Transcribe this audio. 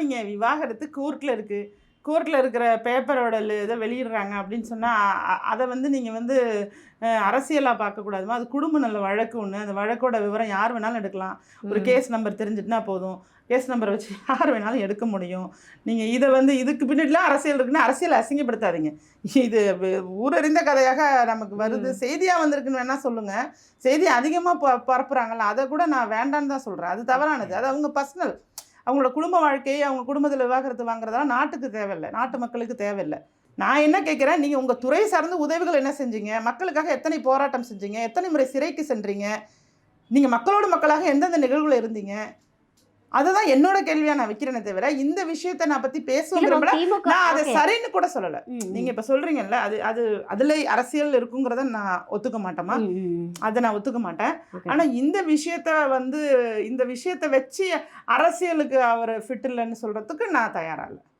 நீங்கள் விவாகரத்து கோர்ட்டில் இருக்கிற பேப்பரோட இதை வெளியிடுறாங்க அப்படின்னு சொன்னால் அதை வந்து நீங்கள் வந்து அரசியலாக பார்க்கக்கூடாதுமா. அது குடும்ப நல்ல வழக்கு ஒன்று. அந்த வழக்கோட விவரம் யார் வேணாலும் எடுக்கலாம். ஒரு கேஸ் நம்பர் தெரிஞ்சுட்டுனா போதும். கேஸ் நம்பரை வச்சு யார் வேணாலும் எடுக்க முடியும். நீங்கள் இதை வந்து இதுக்கு பின்னாடிலாம் அரசியல் இருக்குன்னு அரசியலை அசிங்கப்படுத்தாதீங்க. இது ஊரறிந்த கதையாக நமக்கு வருது. செய்தியாக வந்திருக்குன்னு வேணால் சொல்லுங்கள். செய்தி அதிகமாக பரப்புகிறாங்கல்ல, அதை கூட நான் வேண்டான்னு தான் சொல்கிறேன். அது தவறானது. அது அவங்க பர்சனல். அவங்களோட குடும்ப வாழ்க்கையை அவங்க குடும்பத்தில் விவாகரத்து வாங்குறதெல்லாம் நாட்டுக்கு தேவையில்லை, நாட்டு மக்களுக்கு தேவையில்லை. நான் என்ன கேட்குறேன், நீங்கள் உங்கள் துறை சார்ந்த உதவிகள் என்ன செஞ்சீங்க? மக்களுக்காக எத்தனை போராட்டம் செஞ்சீங்க? எத்தனை முறை சிறைக்கு சென்றீங்க? நீங்கள் மக்களோட மக்களாக எந்தெந்த நிகழ்வுகள் இருந்தீங்க? அதுதான் என்னோட கேள்வியாக நான் வைக்கிறேனே தவிர இந்த விஷயத்தை நான் பற்றி பேசுவோங்கிறப்ப நான் அதை சரின்னு கூட சொல்லலை. நீங்கள் இப்போ சொல்கிறீங்கல்ல, அது அதில் அரசியல் இருக்குங்கிறத நான் ஒத்துக்க மாட்டேமா, அதை நான் ஒத்துக்க மாட்டேன். ஆனால் இந்த விஷயத்தை வச்சு அரசியலுக்கு அவர் ஃபிட் இல்லைன்னு சொல்கிறதுக்கு நான் தயாராக இல்லை.